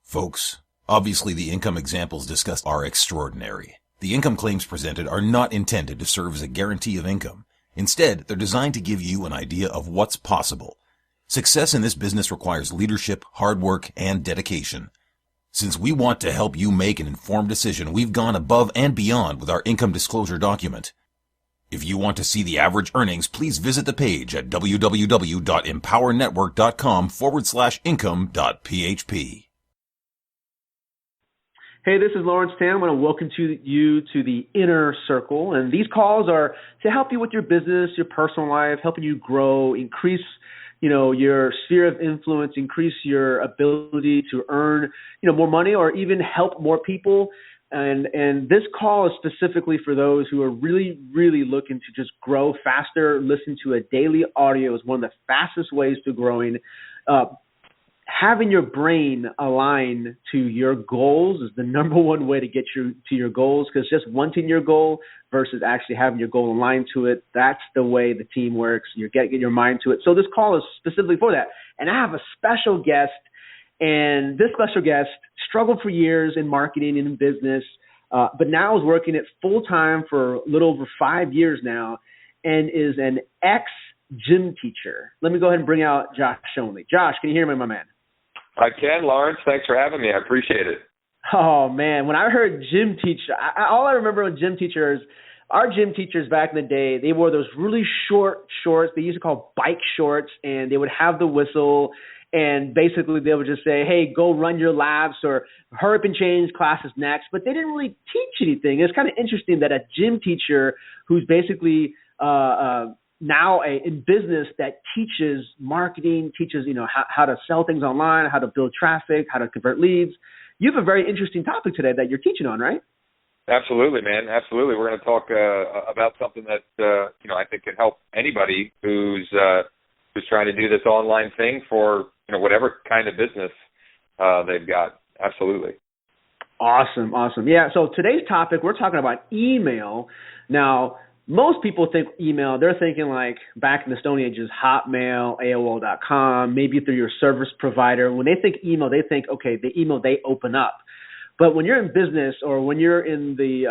Folks, obviously the income examples discussed are extraordinary. The income claims presented are not intended to serve as a guarantee of income. Instead, they're designed to give you an idea of what's possible. Success in this business requires leadership, hard work, and dedication. Since we want to help you make an informed decision, we've gone above and beyond with our income disclosure document. If you want to see the average earnings, please visit the page at www.empowernetwork.com/income.php. Hey, this is Lawrence Tam. I want to welcome you to the Inner Circle. And these calls are to help you with your business, your personal life, helping you grow, increase your sphere of influence, increase your ability to earn, more money or even help more people. And this call is specifically for those who are really, really looking to just grow faster. Listen to a daily audio is one of the fastest ways to growing. Having your brain align to your goals is the number one way to get you to your goals, because just wanting your goal versus actually having your goal aligned to it, that's the way the team works. You're getting your mind to it. So this call is specifically for that. And I have a special guest, and this special guest struggled for years in marketing and in business, but now is working it full-time for a little over 5 years now and is an ex-gym teacher. Let me go ahead and bring out Josh Only. Josh, can you hear me, my man? I can, Lawrence. Thanks for having me. I appreciate it. Oh, man. When I heard gym teacher, all I remember with gym teachers, our gym teachers back in the day, they wore those really short shorts. They used to call bike shorts, and they would have the whistle. And basically they would just say, hey, go run your laps or hurry up and change classes next. But they didn't really teach anything. It's kind of interesting that a gym teacher who's basically now in business that teaches marketing, teaches, how to sell things online, how to build traffic, how to convert leads. You have a very interesting topic today that you're teaching on, right? Absolutely, man. Absolutely. We're going to talk about something that, I think can help anybody who's trying to do this online thing for, whatever kind of business they've got. Absolutely. Awesome. Yeah. So today's topic, we're talking about email. Now, most people think email, they're thinking like back in the Stone Ages, Hotmail, AOL.com, maybe through your service provider. When they think email, they think, okay, the email they open up. But when you're in business or when you're in the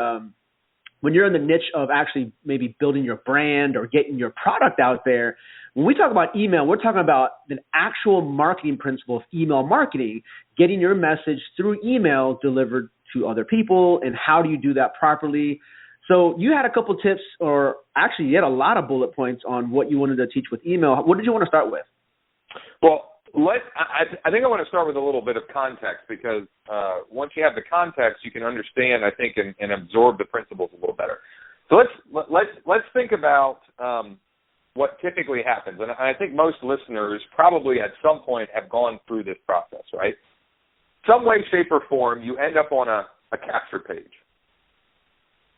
niche of actually maybe building your brand or getting your product out there, when we talk about email, we're talking about the actual marketing principle of email marketing, getting your message through email delivered to other people, and how do you do that properly. So you had a couple tips, or actually you had a lot of bullet points on what you wanted to teach with email. What did you want to start with? Well, I think I want to start with a little bit of context, because once you have the context, you can understand, I think, and absorb the principles a little better. So let's think about what typically happens, and I think most listeners probably at some point have gone through this process, right? Some way, shape, or form, you end up on a capture page.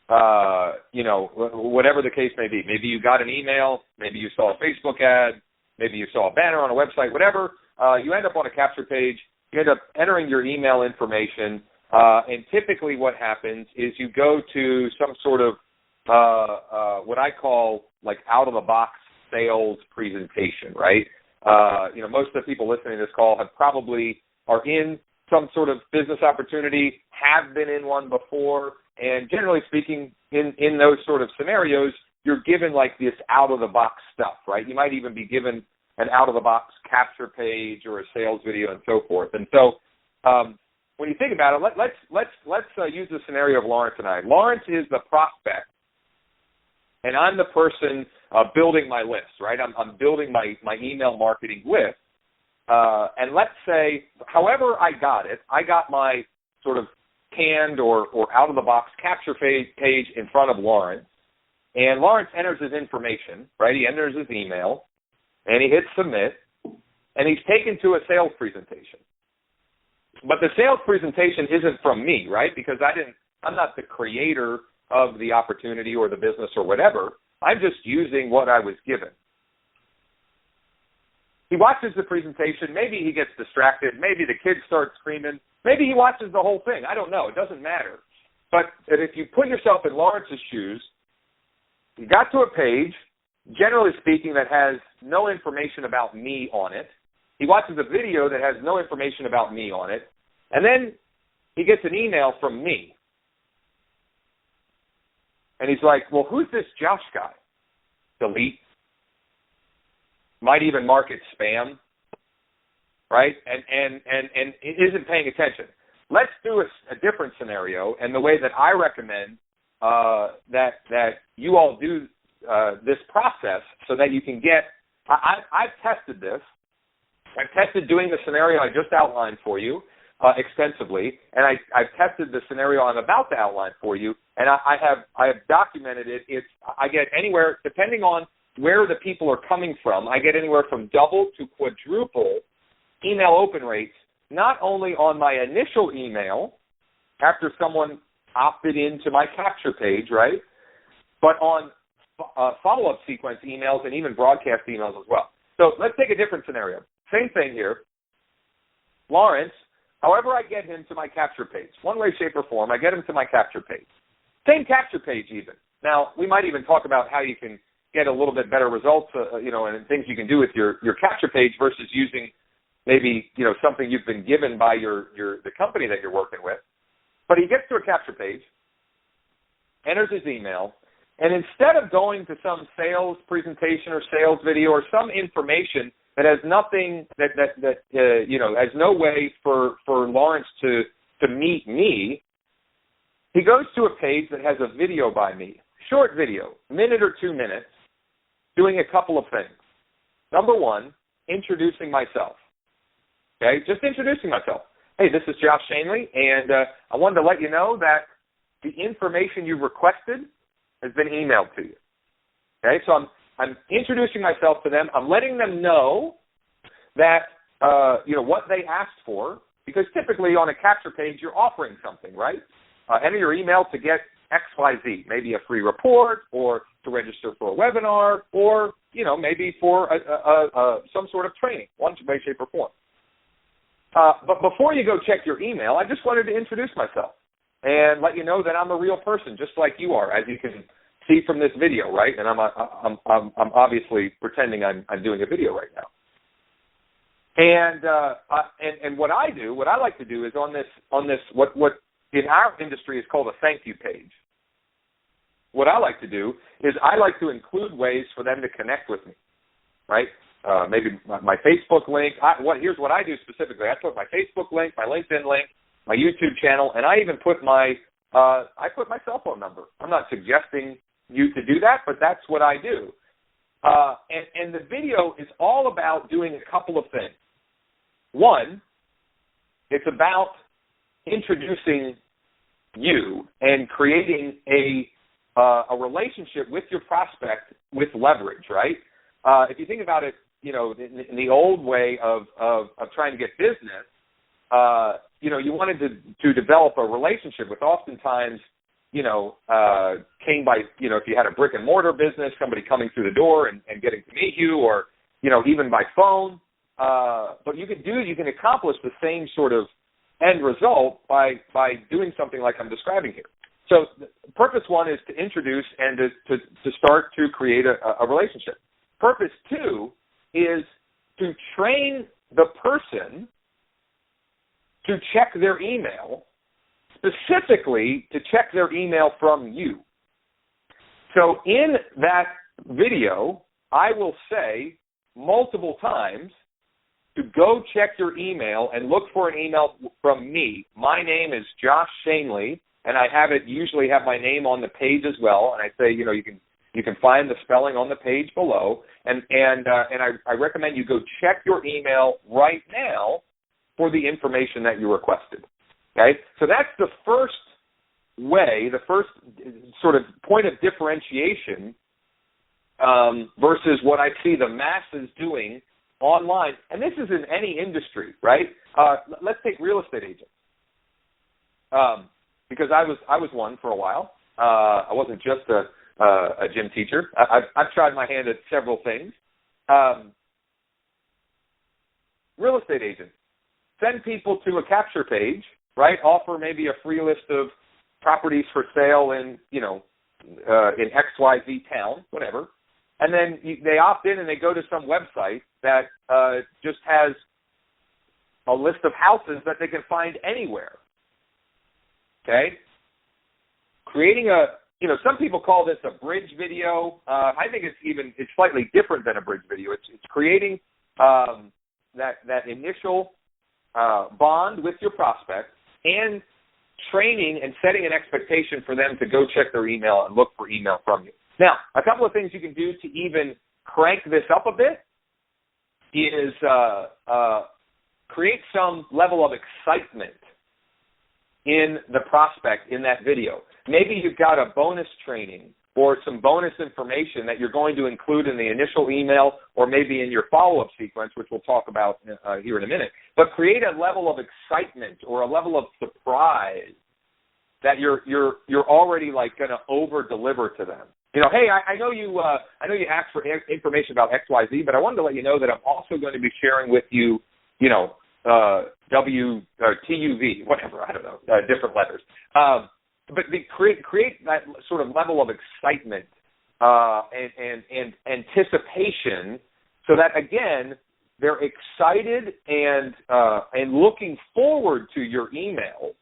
Whatever the case may be. Maybe you got an email, maybe you saw a Facebook ad, maybe you saw a banner on a website, whatever. You end up on a capture page, you end up entering your email information, and typically what happens is you go to some sort of what I call like out-of-the-box sales presentation, right? Most of the people listening to this call are in some sort of business opportunity, have been in one before, and generally speaking, in those sort of scenarios, you're given like this out-of-the-box stuff, right? You might even be given an out-of-the-box capture page or a sales video and so forth. And so when you think about it, let's use the scenario of Lawrence and I. Lawrence is the prospect, and I'm the person building my list, right? I'm building my email marketing list. And let's say, however I got it, I got my sort of canned or out-of-the-box capture page in front of Lawrence, and Lawrence enters his information, right? He enters his email, and he hits submit, and he's taken to a sales presentation. But the sales presentation isn't from me, right? Because I'm not the creator of the opportunity or the business or whatever. I'm just using what I was given. He watches the presentation. Maybe he gets distracted. Maybe the kids start screaming. Maybe he watches the whole thing. I don't know. It doesn't matter. But if you put yourself in Lawrence's shoes, you got to a page, generally speaking, that has no information about me on it. He watches a video that has no information about me on it. And then he gets an email from me. And he's like, well, who's this Josh guy? Delete. Might even mark it spam, right? And isn't paying attention. Let's do a different scenario, and the way that I recommend that you all do this process so that you can get. I've tested this. I've tested doing the scenario I just outlined for you extensively, and I've tested the scenario I'm about to outline for you, and I have documented it. I get anywhere, depending on where the people are coming from, I get anywhere from double to quadruple email open rates, not only on my initial email after someone opted into my capture page, right, but on follow-up sequence emails and even broadcast emails as well. So let's take a different scenario. Same thing here. Lawrence, however I get him to my capture page, one way, shape, or form, I get him to my capture page. Same capture page even. Now, we might even talk about how you can get a little bit better results, and things you can do with your capture page versus using maybe, something you've been given by the company that you're working with. But he gets to a capture page, enters his email, and instead of going to some sales presentation or sales video or some information that has nothing that has no way for Lawrence to meet me, he goes to a page that has a video by me, short video, minute or 2 minutes, doing a couple of things. Number one, introducing myself. Okay, just introducing myself. Hey, this is Josh Shanley, and I wanted to let you know that the information you requested has been emailed to you. Okay, so I'm introducing myself to them. I'm letting them know that what they asked for, because typically on a capture page you're offering something, right? Enter your email to get XYZ, maybe a free report, or to register for a webinar, or maybe for some sort of training, one way, shape, or form. But before you go check your email, I just wanted to introduce myself and let you know that I'm a real person, just like you are, as you can see from this video, right? And I'm obviously pretending I'm doing a video right now. And what I like to do is on this what in our industry is called a thank you page. What I like to do is I like to include ways for them to connect with me, right? Maybe my Facebook link. Here's what I do specifically. I put my Facebook link, my LinkedIn link, my YouTube channel, and I even put my cell phone number. I'm not suggesting you to do that, but that's what I do. And the video is all about doing a couple of things. One, it's about introducing you and creating a relationship with your prospect with leverage, right? If you think about it, in the old way of trying to get business, you wanted to develop a relationship with oftentimes, came by, if you had a brick and mortar business, somebody coming through the door and getting to meet you, or, even by phone. But you can accomplish the same sort of end result by doing something like I'm describing here. So purpose one is to introduce and to start to create a relationship. Purpose two is to train the person to check their email, specifically to check their email from you. So in that video, I will say multiple times to go check your email and look for an email from me. My name is Josh Shanley, and I usually have my name on the page as well. And I say, you can find the spelling on the page below, and I recommend you go check your email right now for the information that you requested. Okay, so that's the first way, the first sort of point of differentiation versus what I see the masses doing online, and this is in any industry, right? Let's take real estate agents, because I was one for a while. I wasn't just a gym teacher. I've tried my hand at several things. Real estate agents send people to a capture page, right? Offer maybe a free list of properties for sale in in XYZ town, whatever. And then they opt in and they go to some website that just has a list of houses that they can find anywhere. Okay? Creating some people call this a bridge video. I think it's slightly different than a bridge video. It's creating that initial bond with your prospect and training and setting an expectation for them to go check their email and look for email from you. Now, a couple of things you can do to even crank this up a bit is create some level of excitement in the prospect in that video. Maybe you've got a bonus training or some bonus information that you're going to include in the initial email or maybe in your follow-up sequence, which we'll talk about here in a minute. But create a level of excitement or a level of surprise that you're already like going to over-deliver to them. You know, hey, I know you asked for information about XYZ, but I wanted to let you know that I'm also going to be sharing with you, W or TUV, whatever, I don't know, different letters. But create that sort of level of excitement and anticipation, so that again they're excited and looking forward to your emails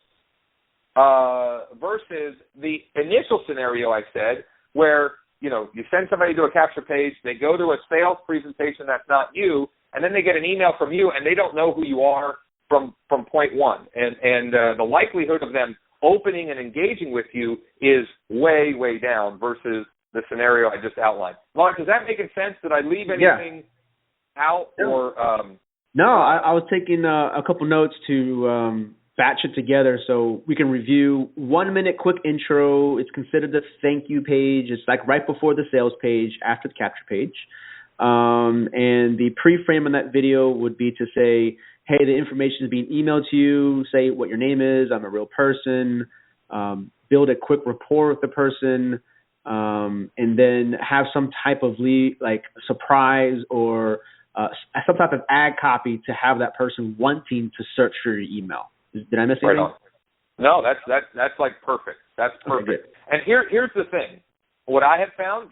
versus the initial scenario I said, where you send somebody to a capture page, they go to a sales presentation that's not you, and then they get an email from you and they don't know who you are from point one, and the likelihood of them opening and engaging with you is way, way down versus the scenario I just outlined. Mark, does that make sense? Did I leave anything out? Or No, I was taking a couple notes to batch it together so we can review. 1 minute quick intro. It's considered the thank you page. It's like right before the sales page, after the capture page. And the pre-frame on that video would be to say, hey, the information is being emailed to you. Say what your name is. I'm a real person. Build a quick rapport with the person. And then have some type of surprise or some type of ad copy to have that person wanting to search for your email. Did I miss anything? Right on. No, that's like perfect. That's perfect. Okay. And here's the thing. What I have found,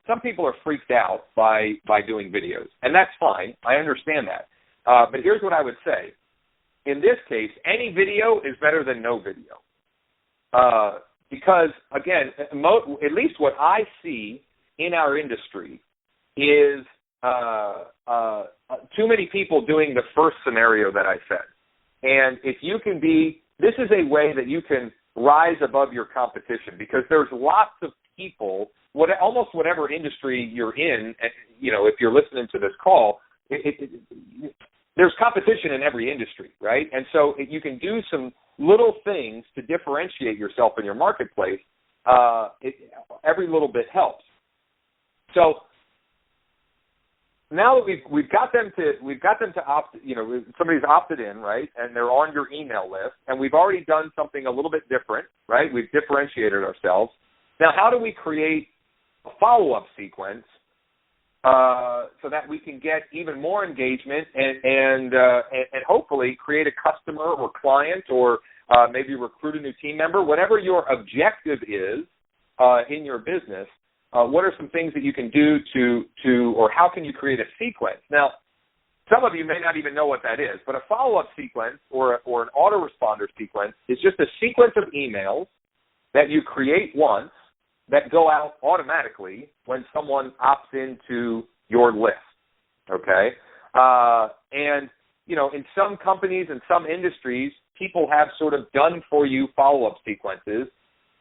some people are freaked out by doing videos, and that's fine. I understand that. But here's what I would say. In this case, any video is better than no video. Because, again, at least what I see in our industry is too many people doing the first scenario that I said. And if you can this is a way that you can rise above your competition, because there's lots of people, almost whatever industry you're in, if you're listening to this call, there's competition in every industry, right? And so if you can do some little things to differentiate yourself in your marketplace, every little bit helps. So now that we've got them to opt, somebody's opted in, right, and they're on your email list, and we've already done something a little bit different, right? We've differentiated ourselves. Now, how do we create a follow-up sequence so that we can get even more engagement and hopefully create a customer or client or maybe recruit a new team member, whatever your objective is in your business? What are some things that you can do or how can you create a sequence? Now, some of you may not even know what that is, but a follow-up sequence or an autoresponder sequence is just a sequence of emails that you create once that go out automatically when someone opts into your list, okay? And, in some companies and some industries, people have sort of done-for-you follow-up sequences,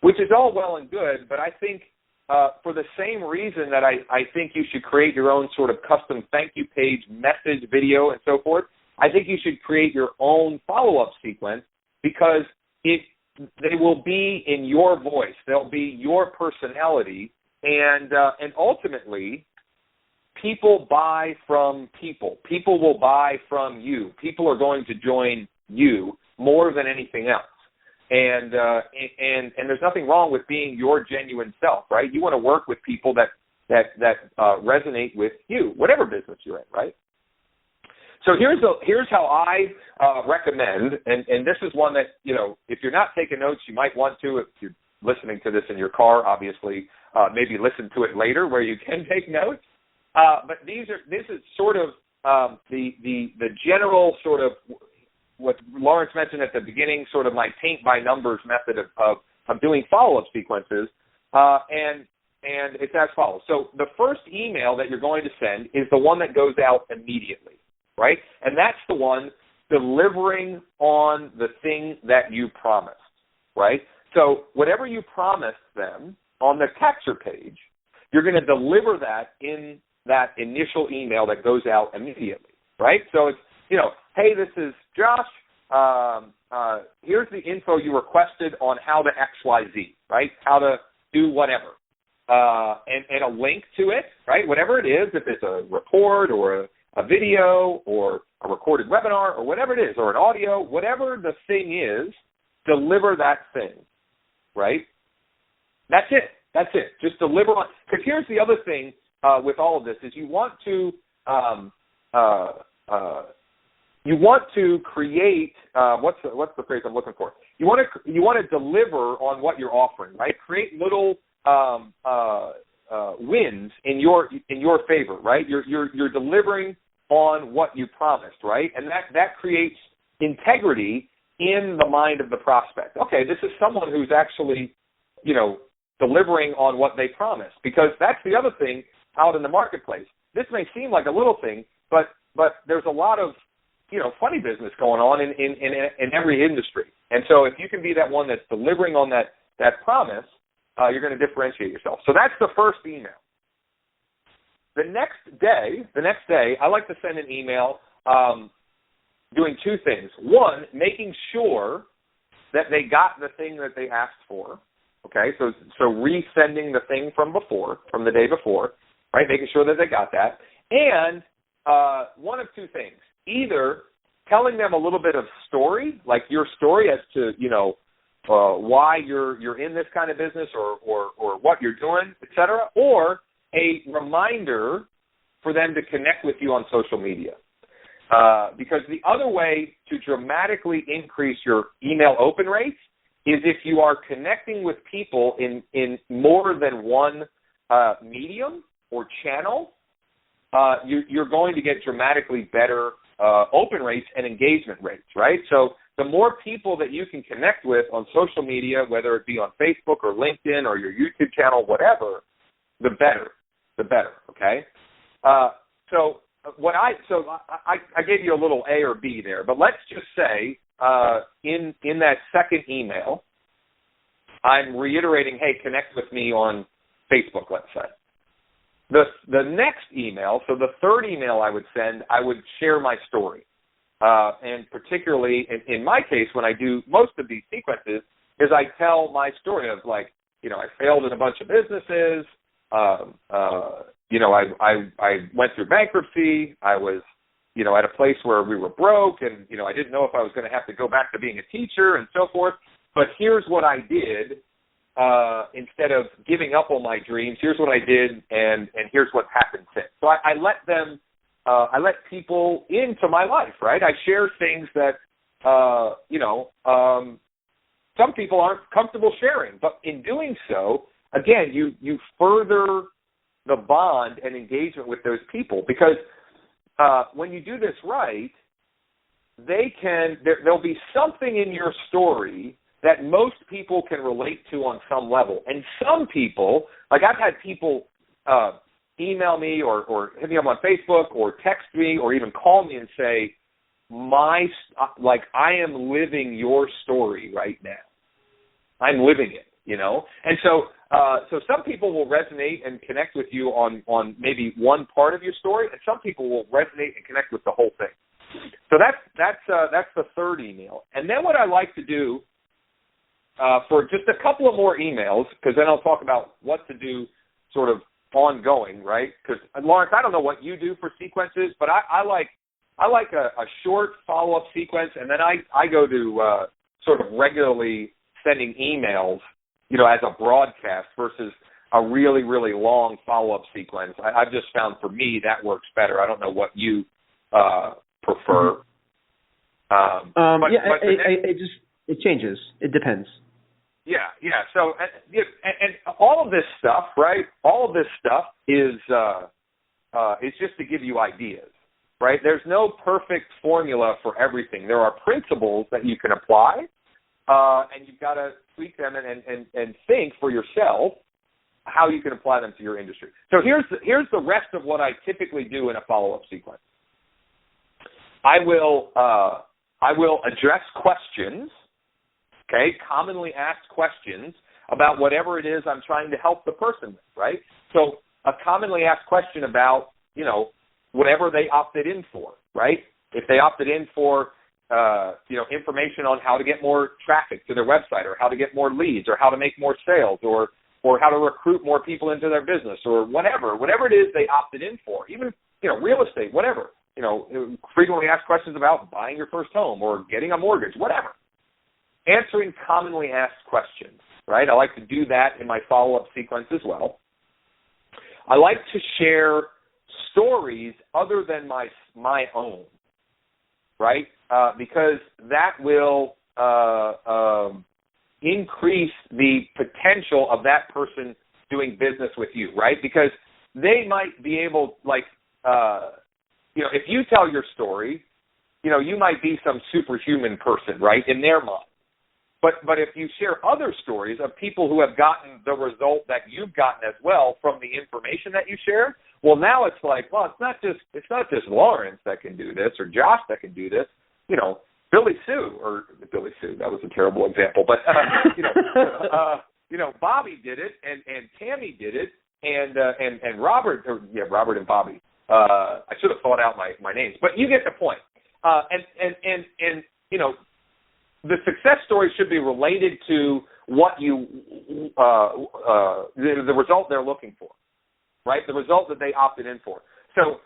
which is all well and good, but I think for the same reason that I think you should create your own sort of custom thank you page, message, video, and so forth, I think you should create your own follow-up sequence, because they will be in your voice. They'll be your personality, and ultimately, people buy from people. People will buy from you. People are going to join you more than anything else. And there's nothing wrong with being your genuine self, right? You want to work with people that resonate with you, whatever business you're in, right? So here's how I recommend, and this is one that, if you're not taking notes, you might want to. If you're listening to this in your car, obviously, maybe listen to it later where you can take notes. But this is sort of the general sort of what Lawrence mentioned at the beginning, sort of my paint by numbers method of doing follow-up sequences, and it's as follows. So the first email that you're going to send is the one that goes out immediately, right? And that's the one delivering on the thing that you promised, right? So whatever you promised them on the capture page, you're going to deliver that in that initial email that goes out immediately, right? So it's, hey, this is Josh. Here's the info you requested on how to XYZ, right? How to do whatever. And a link to it, right? Whatever it is, if it's a report or a video or a recorded webinar or whatever it is, or an audio, whatever the thing is, deliver that thing, right? That's it. That's it. Just deliver on. Because here's the other thing with all of this is you want to create what's the phrase I'm looking for? You want to deliver on what you're offering, right? Create little wins in your favor, right? You're delivering on what you promised, right? And that creates integrity in the mind of the prospect. Okay, this is someone who's actually, delivering on what they promised, because that's the other thing out in the marketplace. This may seem like a little thing, but there's a lot of funny business going on in every industry. And so if you can be that one that's delivering on that promise, you're going to differentiate yourself. So that's the first email. The next day, I like to send an email doing two things. One, making sure that they got the thing that they asked for. Okay, so resending the thing from the day before, right? Making sure that they got that. And one of two things. Either telling them a little bit of story, like your story as to, why you're in this kind of business or what you're doing, et cetera, or a reminder for them to connect with you on social media. Because the other way to dramatically increase your email open rates is if you are connecting with people in more than one medium or channel, you're going to get dramatically better open rates and engagement rates, right? So the more people that you can connect with on social media, whether it be on Facebook or LinkedIn or your YouTube channel, whatever, the better, okay? So I gave you a little A or B there, but let's just say in that second email, I'm reiterating, hey, connect with me on Facebook, let's say. The next email, so the third email I would send, I would share my story. And particularly in my case, when I do most of these sequences, is I tell my story of I failed in a bunch of businesses. I went through bankruptcy. I was, at a place where we were broke, and, I didn't know if I was going to have to go back to being a teacher and so forth. But here's what I did. Instead of giving up on my dreams, here's what I did, and here's what's happened since. So I let people into my life, right? I share things that, some people aren't comfortable sharing. But in doing so, again, you further the bond and engagement with those people, because when you do this right, there'll be something in your story that most people can relate to on some level. And some people, I've had people email me or hit me up on Facebook or text me or even call me and say, I am living your story right now. I'm living it, And so some people will resonate and connect with you on maybe one part of your story, and some people will resonate and connect with the whole thing. So that's the third email. And then what I like to do for just a couple of more emails, because then I'll talk about what to do sort of ongoing, right? Because, Lawrence, I don't know what you do for sequences, but I like a short follow-up sequence, and then I go to sort of regularly sending emails, as a broadcast versus a really, really long follow-up sequence. I've just found for me that works better. I don't know what you prefer. It changes. It depends. Yeah. So, and all of this stuff, right? All of this stuff is just to give you ideas. right? There's no perfect formula for everything. There are principles that you can apply, and you've got to tweak them and think for yourself how you can apply them to your industry. So here's the rest of what I typically do in a follow-up sequence. I will address questions, okay, commonly asked questions about whatever it is I'm trying to help the person with, right? So a commonly asked question about, whatever they opted in for, right? If they opted in for, information on how to get more traffic to their website, or how to get more leads, or how to make more sales, or how to recruit more people into their business, or whatever it is they opted in for, even, real estate, whatever, frequently asked questions about buying your first home or getting a mortgage, whatever. Answering commonly asked questions, right? I like to do that in my follow-up sequence as well. I like to share stories other than my own, right? Because that will increase the potential of that person doing business with you, right? Because they might be able, if you tell your story, you might be some superhuman person, right, in their mind. But if you share other stories of people who have gotten the result that you've gotten as well from the information that you share, well, now it's like, well, it's not just Lawrence that can do this, or Josh that can do this. Billy Sue, that was a terrible example, but Bobby did it, and Tammy did it, and Robert, Robert and Bobby. I should have thought out my names, but you get the point. And the success story should be related to what the result they're looking for, right? The result that they opted in for. So,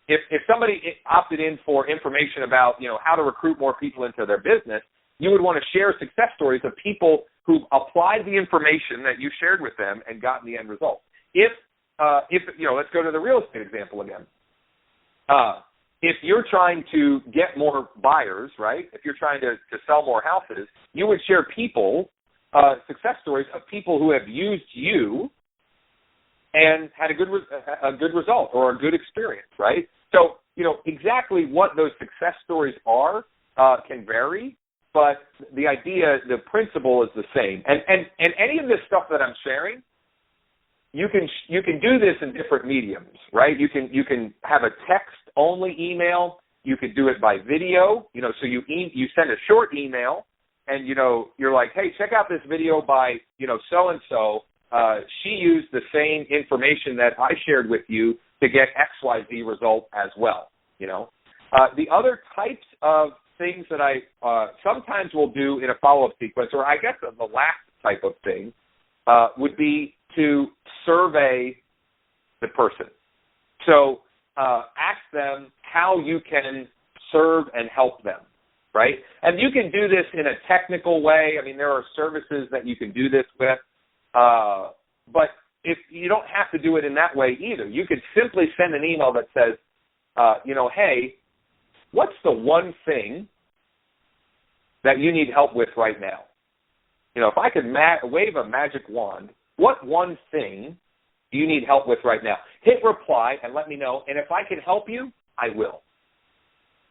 if somebody opted in for information about, how to recruit more people into their business, you would want to share success stories of people who've applied the information that you shared with them and gotten the end result. If let's go to the real estate example again. If you're trying to get more buyers, right, if you're trying to sell more houses, you would share success stories of people who have used you and had a good result or a good experience, right? So, exactly what those success stories are can vary, but the idea, the principle is the same. And any of this stuff that I'm sharing, you can do this in different mediums, right? You can have a text-only email. You could do it by video, so you send a short email, and, you're like, hey, check out this video by, so-and-so. She used the same information that I shared with you to get XYZ result as well, The other types of things that I sometimes will do in a follow-up sequence, or I guess the last type of thing, would be to survey the person. So ask them how you can serve and help them, right? And you can do this in a technical way. I mean, there are services that you can do this with. But if you don't have to do it in that way either. You could simply send an email that says, hey, what's the one thing that you need help with right now? If I could wave a magic wand, what one thing do you need help with right now? Hit reply and let me know. And if I can help you, I will.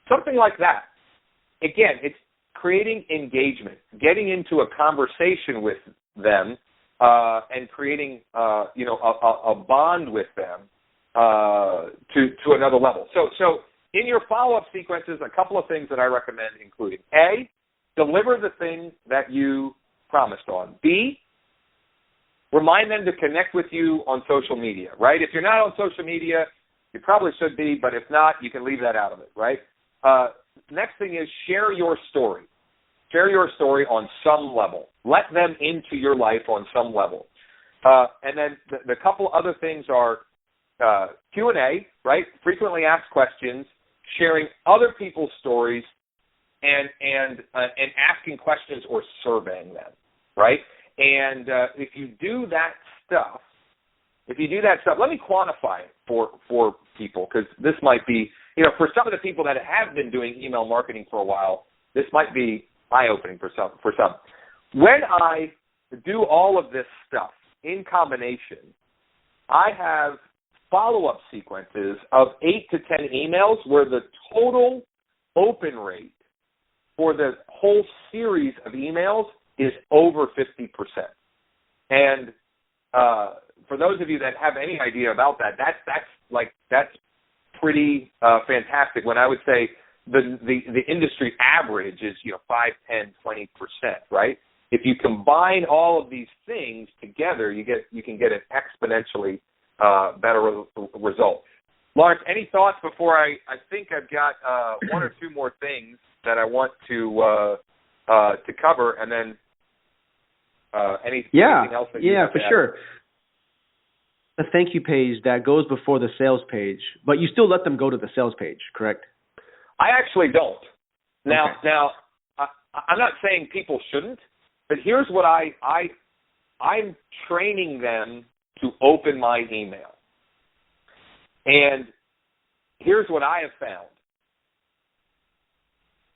Something like that. Again, it's creating engagement, getting into a conversation with them, and creating, a bond with them to another level. So in your follow-up sequences, a couple of things that I recommend including. A, deliver the thing that you promised on. B, remind them to connect with you on social media, right? If you're not on social media, you probably should be, but if not, you can leave that out of it, right? Next thing is share your story. Share your story on some level. Let them into your life on some level. And then the couple other things are Q&A, right? Frequently asked questions, sharing other people's stories, and asking questions or surveying them, right? And if you do that stuff, let me quantify it for people, because this might be, for some of the people that have been doing email marketing for a while, this might be eye-opening for some. When I do all of this stuff in combination, I have follow-up sequences of 8 to 10 emails where the total open rate for the whole series of emails is over 50%. And for those of you that have any idea about that, that's pretty fantastic. When I would say the industry average is 5, 10, 20%, right? If you combine all of these things together, you can get an exponentially better result. Lawrence, any thoughts before I think I've got one or two more things that I want to cover, and then anything else that you for sure. A thank you page that goes before the sales page, but you still let them go to the sales page, correct? I actually don't. Now, Okay. I'm not saying people shouldn't, but here's what I'm training them to open my email. And here's what I have found.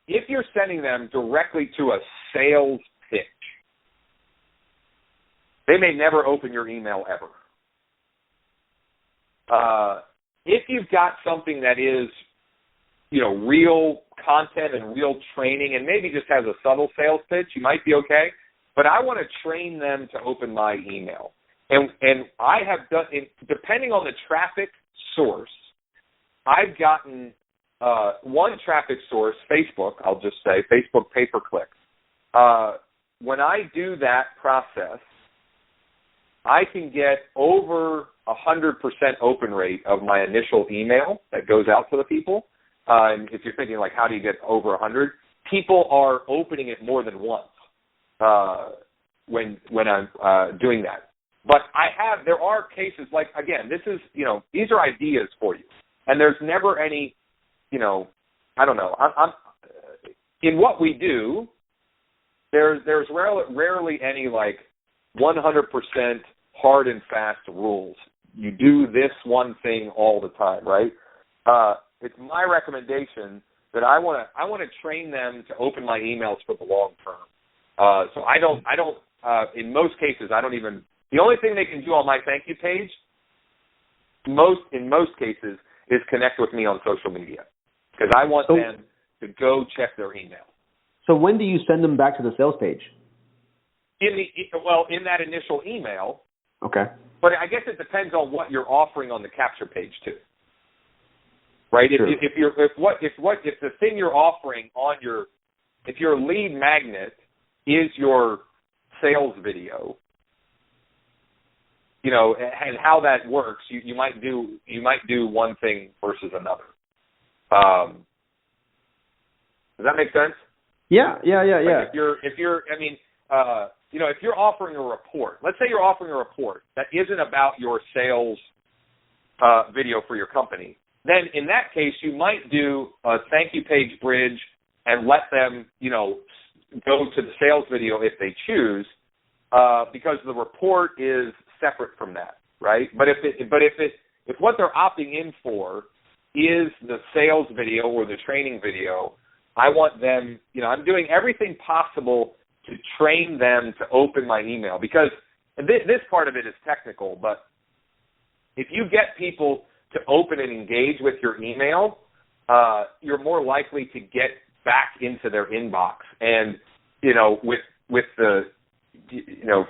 If you're sending them directly to a sales pitch, they may never open your email ever. If you've got something that is, real content and real training and maybe just has a subtle sales pitch, you might be okay. But I want to train them to open my email. And I have done, depending on the traffic source, I've gotten one traffic source, Facebook, I'll just say, Facebook pay-per-click. When I do that process, I can get over 100% open rate of my initial email that goes out to the people. And if you're thinking, how do you get over 100? People are opening it more than once when I'm doing that. But there are cases again, this is, these are ideas for you. And there's never any, I don't know. I'm in what we do, there's rarely any 100% hard and fast rules. You do this one thing all the time, right? It's my recommendation that I want to train them to open my emails for the long term. So I don't. In most cases, I don't even. The only thing they can do on my thank you page, in most cases, is connect with me on social media because I want them to go check their email. So when do you send them back to the sales page? In that initial email. Okay. But I guess it depends on what you're offering on the capture page too. Right? Sure. If the thing you're offering if your lead magnet is your sales video, and how that works, you might do one thing versus another. Does that make sense? Yeah. If you're offering a report, let's say you're offering a report that isn't about your sales video for your company, then in that case you might do a thank you page bridge and let them, go to the sales video if they choose, because the report is separate from that, right? But if what they're opting in for is the sales video or the training video, I want them, I'm doing everything possible to train them to open my email, because this part of it is technical, but if you get people to open and engage with your email, you're more likely to get back into their inbox. And,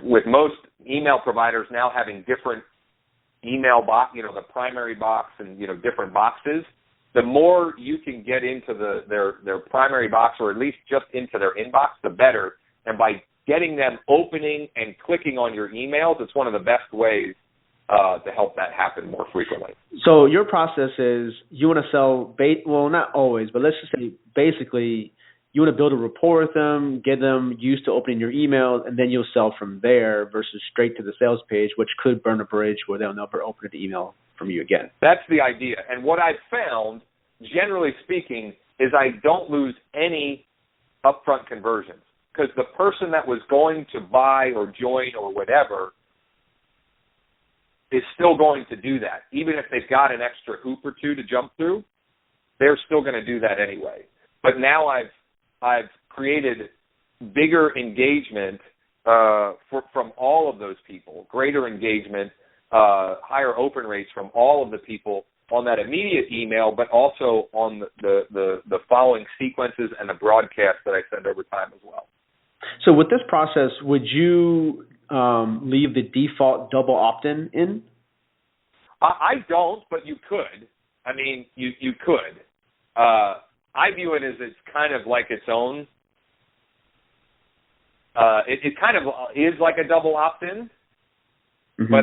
with most email providers now having different email box, the primary box and, different boxes, the more you can get into their primary box, or at least just into their inbox, the better. And by getting them opening and clicking on your emails, it's one of the best ways to help that happen more frequently. So your process is you want to sell, well, not always, but let's just say basically you want to build a rapport with them, get them used to opening your email, and then you'll sell from there versus straight to the sales page, which could burn a bridge where they'll never open an email from you again. That's the idea. And what I've found, generally speaking, is I don't lose any upfront conversions, because the person that was going to buy or join or whatever is still going to do that. Even if they've got an extra hoop or two to jump through, they're still going to do that anyway. But now I've created bigger engagement from all of those people, greater engagement, higher open rates from all of the people on that immediate email, but also on the following sequences and the broadcast that I send over time as well. So with this process, would you leave the default double opt-in in? I don't, but you could. I mean, you could. I view it as it's kind of like its own. It kind of is like a double opt-in, mm-hmm.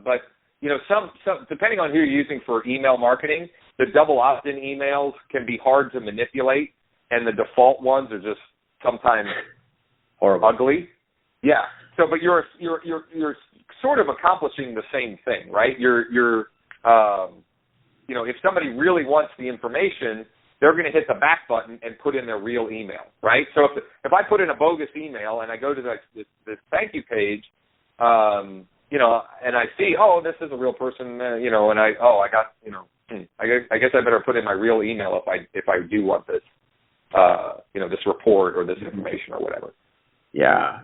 but you know, some depending on who you're using for email marketing, the double opt-in emails can be hard to manipulate, and the default ones are just sometimes horrible, ugly. Yeah. So, but you're sort of accomplishing the same thing, right? You're you know, if somebody really wants the information, they're going to hit the back button and put in their real email, right? So if I put in a bogus email and I go to this thank you page, you know, and I see, oh, this is a real person, you know, and I got, you know, I guess I better put in my real email if I do want this, you know, this report or this information or whatever. Yeah.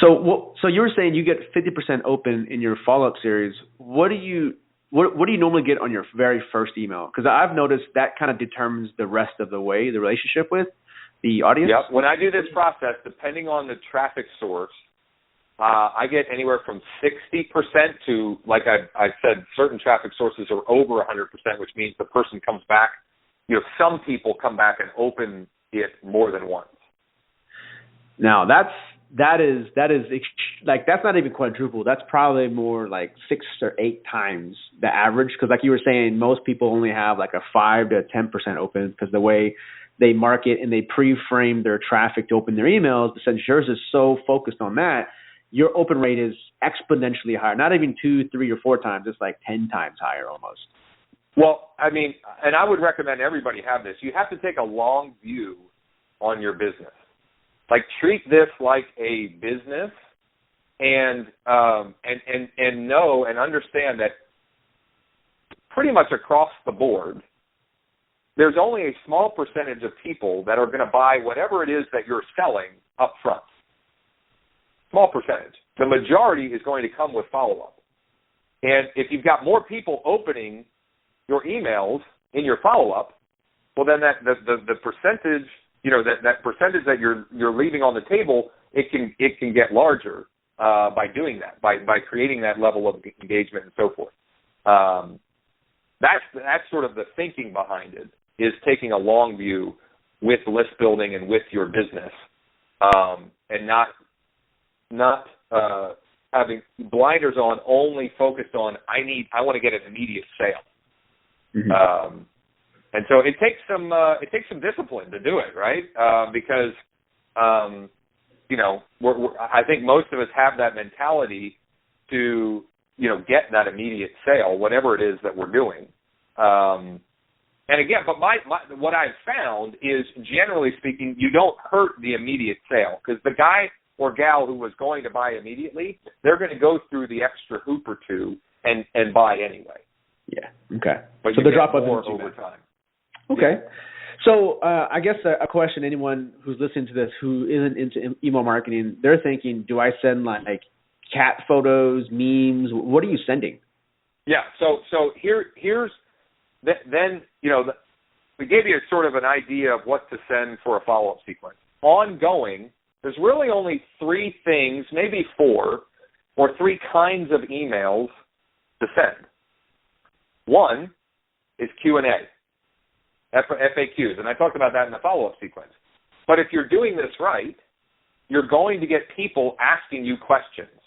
So you were saying you get 50% open in your follow-up series. What do you normally get on your very first email? Because I've noticed that kind of determines the rest of the way, the relationship with the audience. Yep. When I do this process, depending on the traffic source, I get anywhere from 60% to, like I said, certain traffic sources are over 100%, which means the person comes back. You know, some people come back and open it more than once. Now that is like, that's not even quadruple. That's probably more like 6 or 8 times the average. Because like you were saying, most people only have like a 5 to 10% open because the way they market and they pre-frame their traffic to open their emails, since yours is so focused on that, your open rate is exponentially higher. Not even 2, 3, or 4 times. It's like 10 times higher almost. Well, I mean, and I would recommend everybody have this. You have to take a long view on your business. Like, treat this like a business, and know and understand that pretty much across the board, there's only a small percentage of people that are going to buy whatever it is that you're selling up front. Small percentage. The majority is going to come with follow-up. And if you've got more people opening your emails in your follow-up, well, then the percentage, you know, that percentage that you're leaving on the table, it can get larger by doing that, by creating that level of engagement and so forth. That's sort of the thinking behind it, is taking a long view with list building and with your business, and not having blinders on, only focused on I want to get an immediate sale. Mm-hmm. And so it takes some discipline to do it, right? Because you know, I think most of us have that mentality to, you know, get that immediate sale, whatever it is that we're doing. And again, but what I've found is, generally speaking, you don't hurt the immediate sale, because the guy or gal who was going to buy immediately, they're going to go through the extra hoop or two and buy anyway. Yeah. Okay. But so you the drop get more over time. Okay. Yeah. So I guess a question, anyone who's listening to this who isn't into email marketing, they're thinking, do I send like cat photos, memes? What are you sending? Yeah. So here's then, you know, we gave you sort of an idea of what to send for a follow-up sequence. Ongoing, there's really only 3 things, maybe 4, or 3 kinds of emails to send. One is Q&A, FAQs, and I talked about that in the follow-up sequence. But if you're doing this right, you're going to get people asking you questions,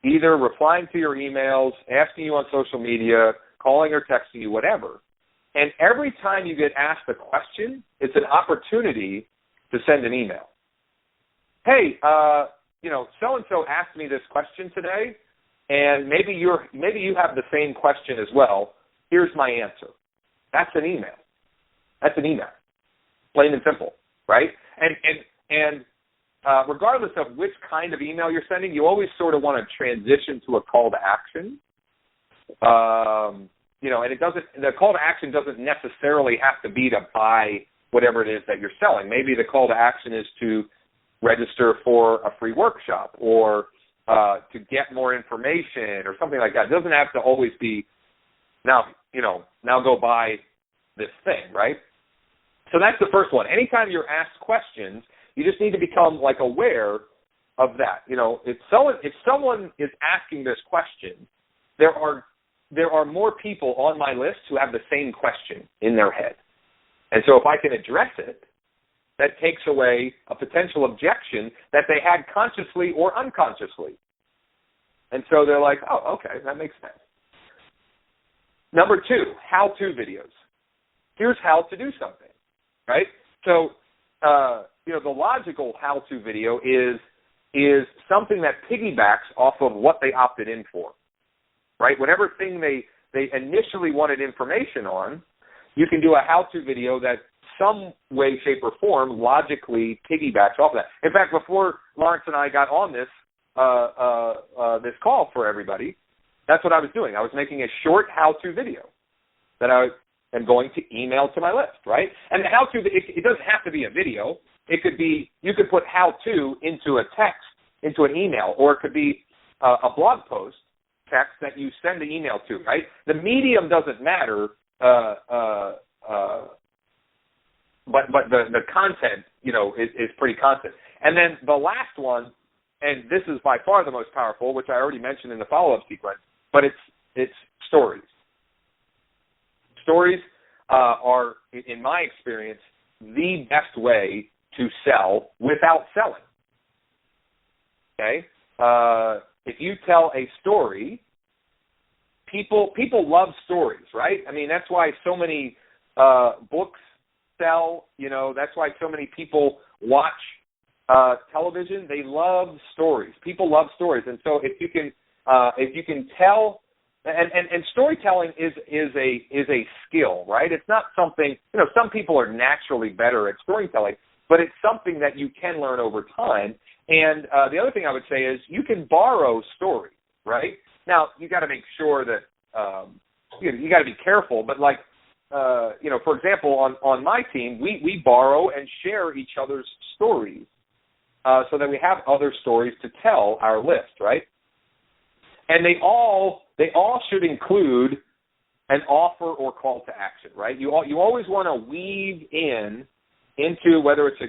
either replying to your emails, asking you on social media, calling or texting you, whatever. And every time you get asked a question, it's an opportunity to send an email. Hey, you know, so-and-so asked me this question today, and maybe you have the same question as well. Here's my answer. That's an email. That's an email, plain and simple, right? And regardless of which kind of email you're sending, you always sort of want to transition to a call to action. You know, and the call to action doesn't necessarily have to be to buy whatever it is that you're selling. Maybe the call to action is to register for a free workshop, or to get more information or something like that. It doesn't have to always be now go buy this thing, right? So that's the first one. Anytime you're asked questions, you just need to become like aware of that. If someone is asking this question, there are more people on my list who have the same question in their head. And so if I can address it, that takes away a potential objection that they had consciously or unconsciously. And so they're like, oh, okay, that makes sense. Number 2, how-to videos. Here's how to do something, right? So, the logical how-to video is something that piggybacks off of what they opted in for, right? Whatever thing they initially wanted information on, you can do a how-to video that some way, shape, or form logically piggybacks off of that. In fact, before Lawrence and I got on this call for everybody, that's what I was doing. I was making a short how-to video that I am going to email to my list, right? And the how-to, it doesn't have to be a video. It could be, you could put how-to into a text, into an email, or it could be a blog post text that you send the email to, right? The medium doesn't matter, but the content, is pretty constant. And then the last one, and this is by far the most powerful, which I already mentioned in the follow-up sequence, but it's stories. Stories are, in my experience, the best way to sell without selling. Okay? If you tell a story, people love stories, right? I mean, that's why so many books sell. That's why so many people watch television. They love stories. People love stories, and so if you can tell, and storytelling is a skill, right? It's not something, some people are naturally better at storytelling, but it's something that you can learn over time. And the other thing I would say is you can borrow stories, right? Now you got to make sure that you got to be careful, but for example, on my team, we borrow and share each other's stories so that we have other stories to tell our list, right? And they all should include an offer or call to action, right? You always want to weave into whether it's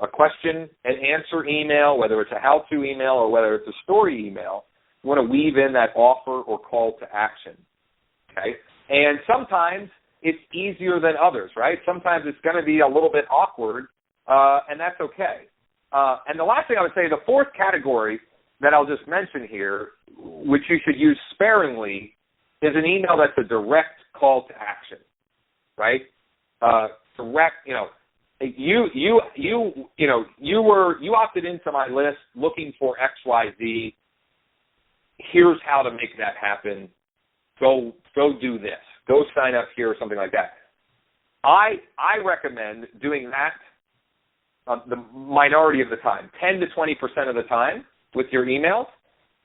a question and answer email, whether it's a how-to email, or whether it's a story email. You want to weave in that offer or call to action, okay? And sometimes it's easier than others, right? Sometimes it's going to be a little bit awkward, and that's okay. And the last thing I would say, the fourth category that I'll just mention here, which you should use sparingly, is an email that's a direct call to action, right? Direct, you opted into my list looking for XYZ. Here's how to make that happen. Go do this. Go sign up here or something like that. I recommend doing that the minority of the time, 10 to 20% of the time with your emails,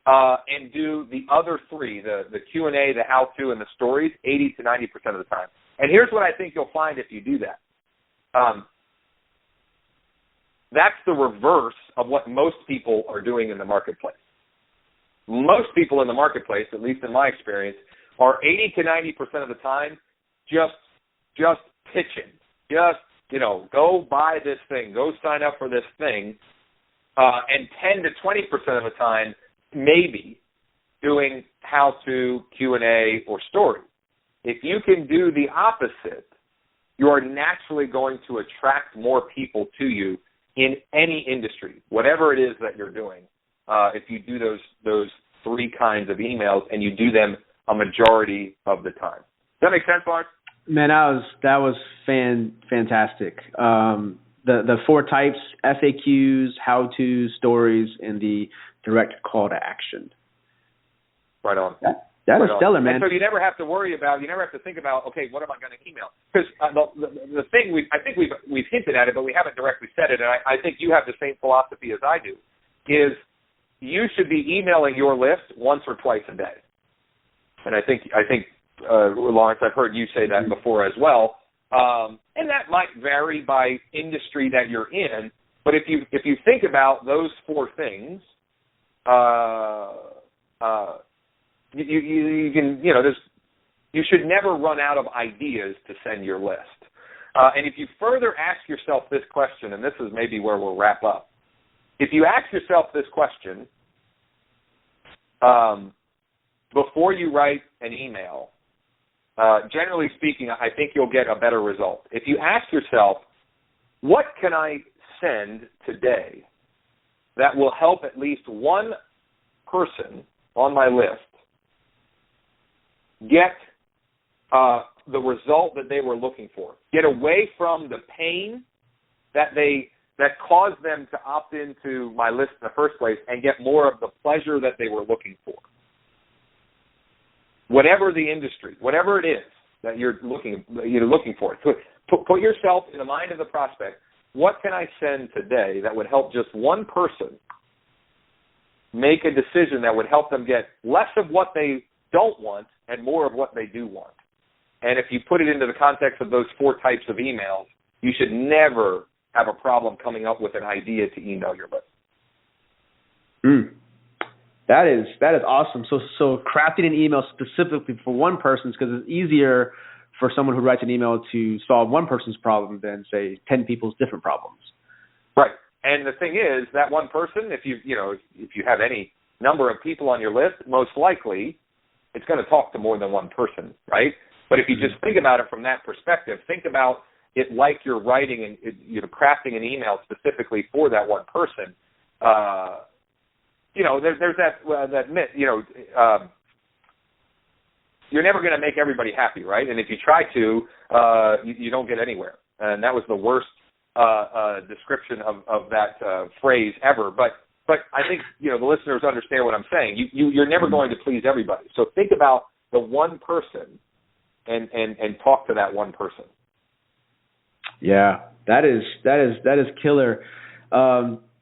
and do the other three, the Q&A, the how-to, and the stories, 80 to 90% of the time. And here's what I think you'll find if you do that. That's the reverse of what most people are doing in the marketplace. Most people in the marketplace, at least in my experience, are 80 to 90% of the time just pitching. Just, go buy this thing. Go sign up for this thing. And 10 to 20% of the time, maybe, doing how-to, Q&A, or story. If you can do the opposite, you are naturally going to attract more people to you in any industry, whatever it is that you're doing, if you do those three kinds of emails and you do them a majority of the time. Does that make sense, Lawrence? Man, that was fantastic. The four types: FAQs, how-to, stories, and the direct call to action. Right on. That is stellar, man. And so you never have to think about, okay, what am I going to email? Because the thing I think we've hinted at it, but we haven't directly said it, and I think you have the same philosophy as I do, is you should be emailing your list once or twice a day. And I think Lawrence, I've heard you say that before as well. And that might vary by industry that you're in, but if you think about those four things, you can, you should never run out of ideas to send your list. And if you further ask yourself this question, and this is maybe where we'll wrap up, if you ask yourself this question before you write an email, generally speaking, I think you'll get a better result. If you ask yourself, what can I send today that will help at least one person on my list get the result that they were looking for, get away from the pain that caused them to opt into my list in the first place, and get more of the pleasure that they were looking for. Whatever the industry, whatever it is that you're looking for, put yourself in the mind of the prospect. What can I send today that would help just one person make a decision that would help them get less of what they don't want and more of what they do want? And if you put it into the context of those 4 types of emails, you should never have a problem coming up with an idea to email your list. That is awesome. So crafting an email specifically for one person, because it's easier for someone who writes an email to solve one person's problem than, say, 10 people's different problems. Right. And the thing is, that one person, if you have any number of people on your list, most likely it's going to talk to more than one person, right? But if you just think about it from that perspective, think about it like you're writing and crafting an email specifically for that one person. There's that myth. You're never going to make everybody happy, right? And if you try to, you don't get anywhere. And that was the worst description of that phrase ever. But I think the listeners understand what I'm saying. You're never going to please everybody. So think about the one person and talk to that one person. Yeah, that is killer.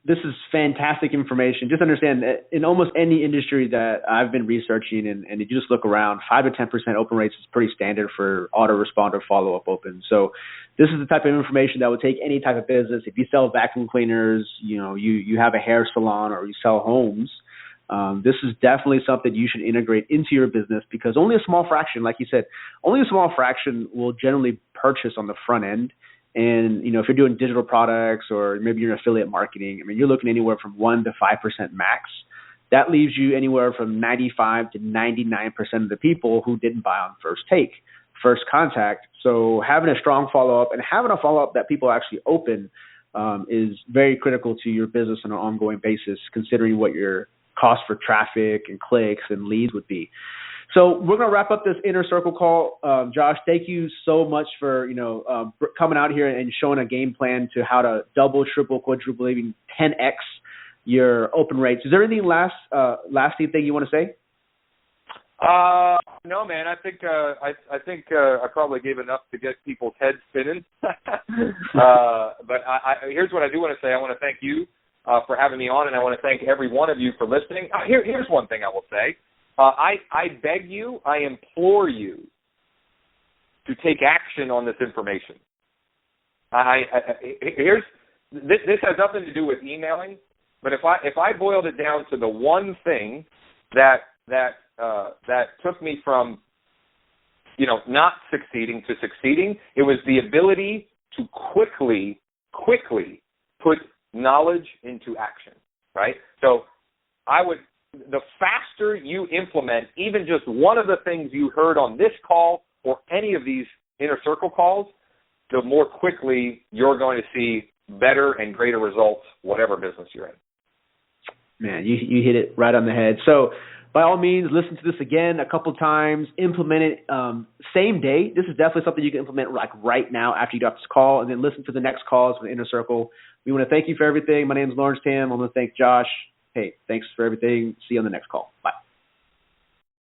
This is fantastic information. Just understand that in almost any industry that I've been researching, and if you just look around, 5 to 10% open rates is pretty standard for autoresponder follow-up open. So this is the type of information that would take any type of business. If you sell vacuum cleaners, you have a hair salon, or you sell homes, this is definitely something you should integrate into your business, because only a small fraction, like you said, only a small fraction will generally purchase on the front end. And, if you're doing digital products, or maybe you're in affiliate marketing, you're looking anywhere from 1 to 5% max. That leaves you anywhere from 95 to 99% of the people who didn't buy on first contact. So having a strong follow-up, and having a follow-up that people actually open, is very critical to your business on an ongoing basis, considering what your cost for traffic and clicks and leads would be. So we're going to wrap up this Inner Circle call. Josh, thank you so much for, coming out here and showing a game plan to how to double, triple, quadruple, even 10x your open rates. Is there anything lasting thing you want to say? No, man. I think I probably gave enough to get people's heads spinning. But here's what I do want to say. I want to thank you for having me on, and I want to thank every one of you for listening. Here's one thing I will say. I beg you, I implore you to take action on this information. This has nothing to do with emailing, but if I boiled it down to the one thing that took me from not succeeding to succeeding, it was the ability to quickly put knowledge into action. Right? So the faster you implement even just one of the things you heard on this call or any of these Inner Circle calls, the more quickly you're going to see better and greater results, whatever business you're in. Man, you hit it right on the head. So by all means, listen to this again a couple times, implement it same day. This is definitely something you can implement right now after you got this call, and then listen to the next calls for the Inner Circle. We want to thank you for everything. My name is Lawrence Tam. I want to thank Josh. Hey, thanks for everything. See you on the next call. Bye.